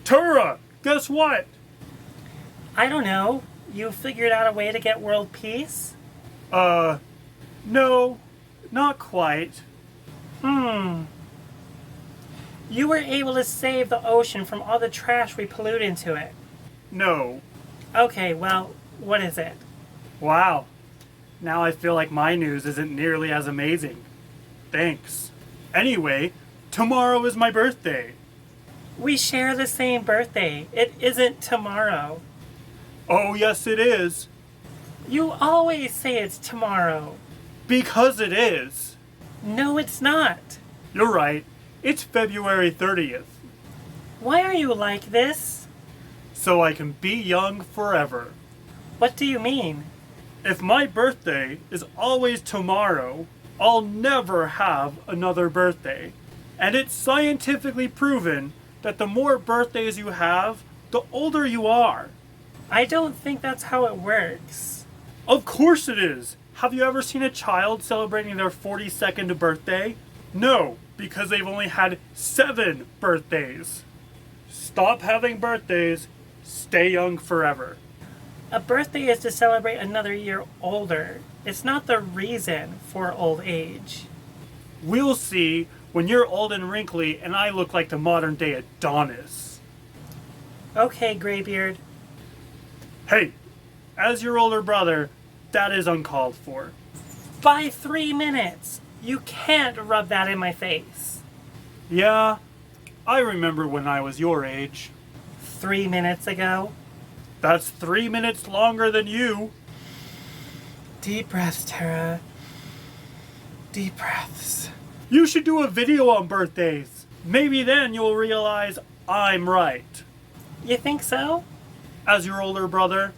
Tura, guess what? I don't know. You figured out a way to get world peace? No, not quite. You were able to save the ocean from all the trash we pollute into it. No. Okay, well, what is it? Wow. Now I feel like my news isn't nearly as amazing. Thanks. Anyway, tomorrow is my birthday. We share the same birthday. It isn't tomorrow. Oh, yes, it is. You always say it's tomorrow. Because it is. No, it's not. You're right. It's February 30th. Why are you like this? So I can be young forever. What do you mean? If my birthday is always tomorrow, I'll never have another birthday. And it's scientifically proven that the more birthdays you have, the older you are. I don't think that's how it works. Of course it is. Have you ever seen a child celebrating their 42nd birthday? No, because they've only had 7 birthdays. Stop having birthdays. Stay young forever. A birthday is to celebrate another year older. It's not the reason for old age. We'll see when you're old and wrinkly and I look like the modern day Adonis. Okay, Graybeard. Hey, as your older brother, that is uncalled for. By 3 minutes. You can't rub that in my face. Yeah, I remember when I was your age. 3 minutes ago. That's 3 minutes longer than you. Deep breaths, Tara. Deep breaths. You should do a video on birthdays. Maybe then you'll realize I'm right. You think so? As your older brother,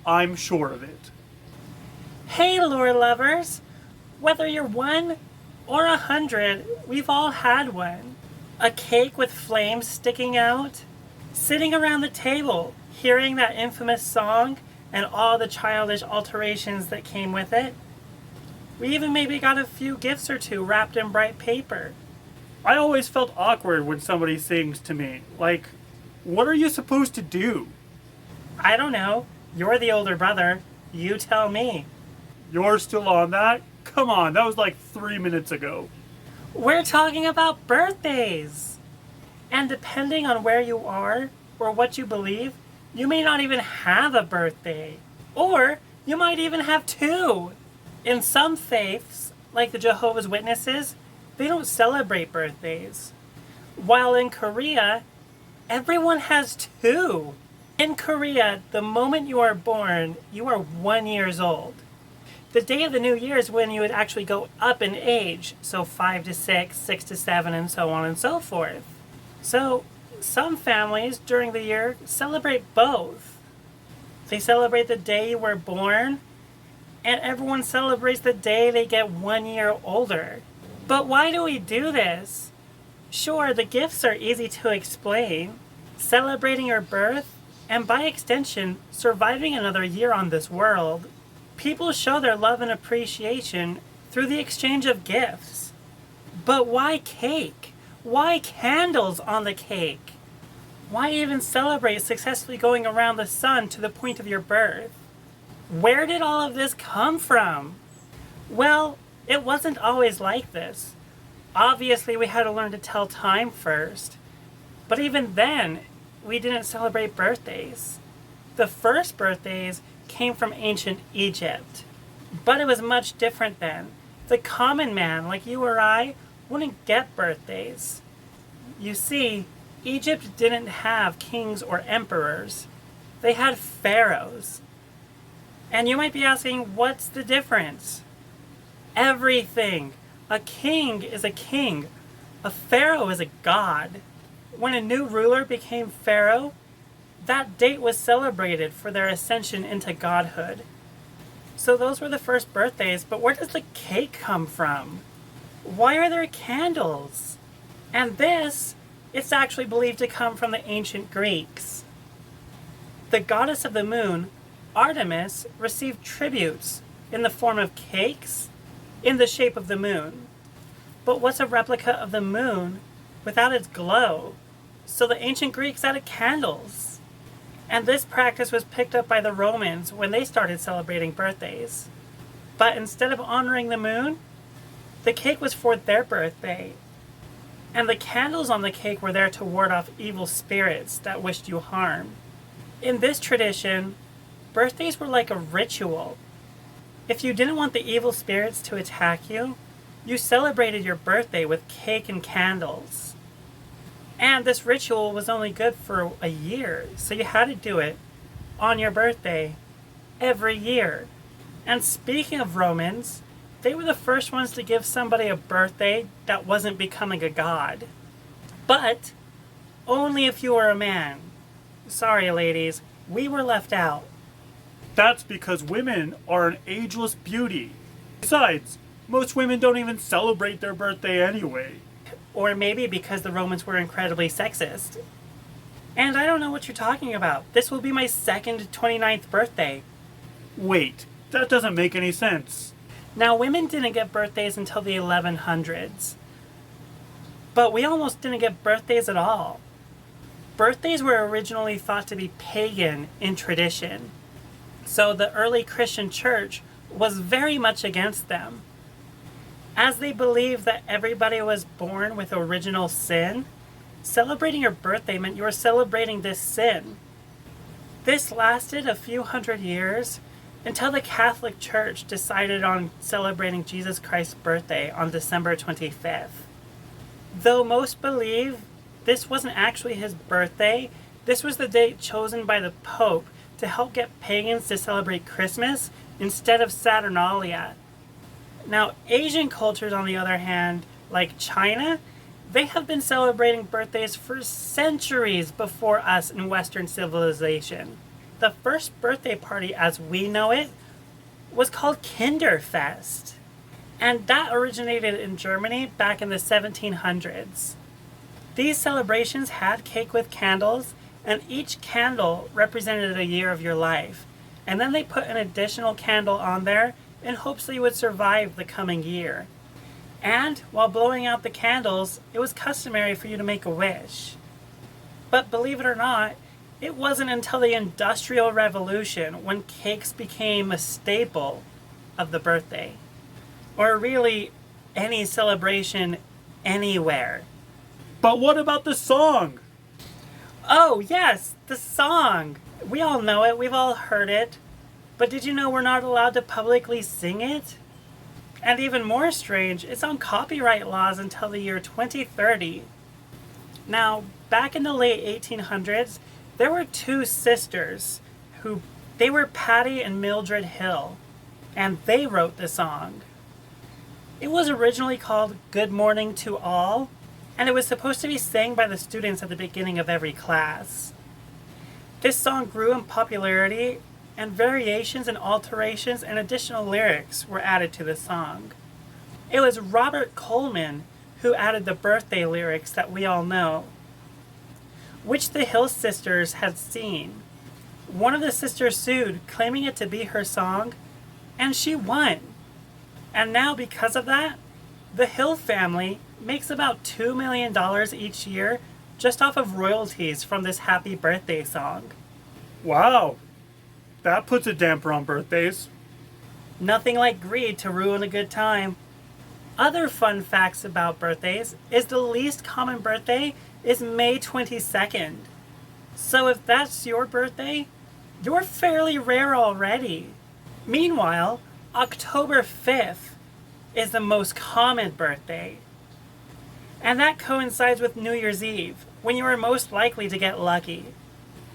I'm sure of it. Hey, lore lovers. Whether you're 1 or 100, we've all had one. A cake with flames sticking out. Sitting around the table, hearing that infamous song and all the childish alterations that came with it. We even maybe got a few gifts or two wrapped in bright paper. I always felt awkward when somebody sings to me. Like, what are you supposed to do? I don't know. You're the older brother. You tell me. You're still on that? Come on, that was like 3 minutes ago. We're talking about birthdays. And depending on where you are or what you believe, you may not even have a birthday. Or you might even have 2. In some faiths, like the Jehovah's Witnesses, they don't celebrate birthdays. While in Korea, everyone has 2. In Korea, the moment you are born, you are 1 year old. The day of the new year is when you would actually go up in age, so 5 to 6, 6 to 7, and so on and so forth. So, some families during the year celebrate both. They celebrate the day you were born, and everyone celebrates the day they get 1 year older. But why do we do this? Sure, the gifts are easy to explain. Celebrating your birth, and by extension, surviving another year on this world. People show their love and appreciation through the exchange of gifts. But why cake? Why candles on the cake? Why even celebrate successfully going around the sun to the point of your birth? Where did all of this come from? Well, it wasn't always like this. Obviously, we had to learn to tell time first. But even then, we didn't celebrate birthdays. The first birthdays came from ancient Egypt. But it was much different then. The common man, like you or I, wouldn't get birthdays. You see, Egypt didn't have kings or emperors. They had pharaohs. And you might be asking, what's the difference? Everything. A king is a king. A pharaoh is a god. When a new ruler became pharaoh, that date was celebrated for their ascension into godhood. So those were the first birthdays, but where does the cake come from? Why are there candles? And this, it's actually believed to come from the ancient Greeks. The goddess of the moon, Artemis, received tributes in the form of cakes in the shape of the moon. But what's a replica of the moon without its glow? So the ancient Greeks added candles. And this practice was picked up by the Romans when they started celebrating birthdays. But instead of honoring the moon, the cake was for their birthday. And the candles on the cake were there to ward off evil spirits that wished you harm. In this tradition, birthdays were like a ritual. If you didn't want the evil spirits to attack you, you celebrated your birthday with cake and candles. And this ritual was only good for a year, so you had to do it on your birthday every year. And speaking of Romans, they were the first ones to give somebody a birthday that wasn't becoming a god. But only if you were a man. Sorry, ladies, we were left out. That's because women are an ageless beauty. Besides, most women don't even celebrate their birthday anyway. Or maybe because the Romans were incredibly sexist. And I don't know what you're talking about. This will be my second 29th birthday. Wait, that doesn't make any sense. Now, women didn't get birthdays until the 1100s. But we almost didn't get birthdays at all. Birthdays were originally thought to be pagan in tradition. So the early Christian church was very much against them. As they believed that everybody was born with original sin, celebrating your birthday meant you were celebrating this sin. This lasted a few hundred years until the Catholic Church decided on celebrating Jesus Christ's birthday on December 25th. Though most believe this wasn't actually his birthday, this was the date chosen by the Pope to help get pagans to celebrate Christmas instead of Saturnalia. Now, Asian cultures, on the other hand, like China, they have been celebrating birthdays for centuries before us in Western civilization. The first birthday party as we know it was called Kinderfest. And that originated in Germany back in the 1700s. These celebrations had cake with candles, and each candle represented a year of your life. And then they put an additional candle on there in hopes that you would survive the coming year. And while blowing out the candles, it was customary for you to make a wish. But believe it or not, it wasn't until the Industrial Revolution when cakes became a staple of the birthday. Or really, any celebration anywhere. But what about the song? Oh, yes, the song! We all know it, we've all heard it. But did you know we're not allowed to publicly sing it? And even more strange, it's on copyright laws until the year 2030. Now, back in the late 1800s, there were two sisters they were Patty and Mildred Hill, and they wrote the song. It was originally called Good Morning to All, and it was supposed to be sang by the students at the beginning of every class. This song grew in popularity, and variations and alterations and additional lyrics were added to the song. It was Robert Coleman who added the birthday lyrics that we all know, which the Hill sisters had seen. One of the sisters sued, claiming it to be her song, and she won. And now, because of that, the Hill family makes about $2 million each year just off of royalties from this happy birthday song. Wow, that puts a damper on birthdays. Nothing like greed to ruin a good time. Other fun facts about birthdays is the least common birthday is May 22nd. So if that's your birthday, you're fairly rare already. Meanwhile, October 5th is the most common birthday. And that coincides with New Year's Eve, when you are most likely to get lucky.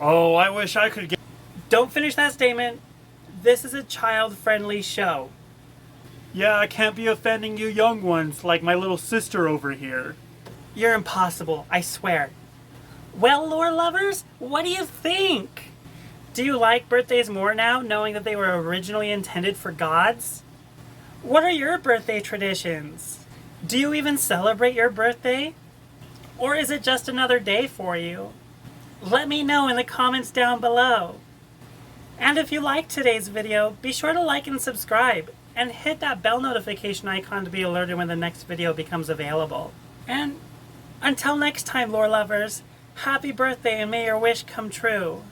Oh, I wish I could get... Don't finish that statement. This is a child-friendly show. Yeah, I can't be offending you young ones like my little sister over here. You're impossible, I swear. Well, lore lovers, what do you think? Do you like birthdays more now, knowing that they were originally intended for gods? What are your birthday traditions? Do you even celebrate your birthday? Or is it just another day for you? Let me know in the comments down below. And if you liked today's video, be sure to like and subscribe, and hit that bell notification icon to be alerted when the next video becomes available. And until next time, lore lovers, Happy birthday and may your wish come true.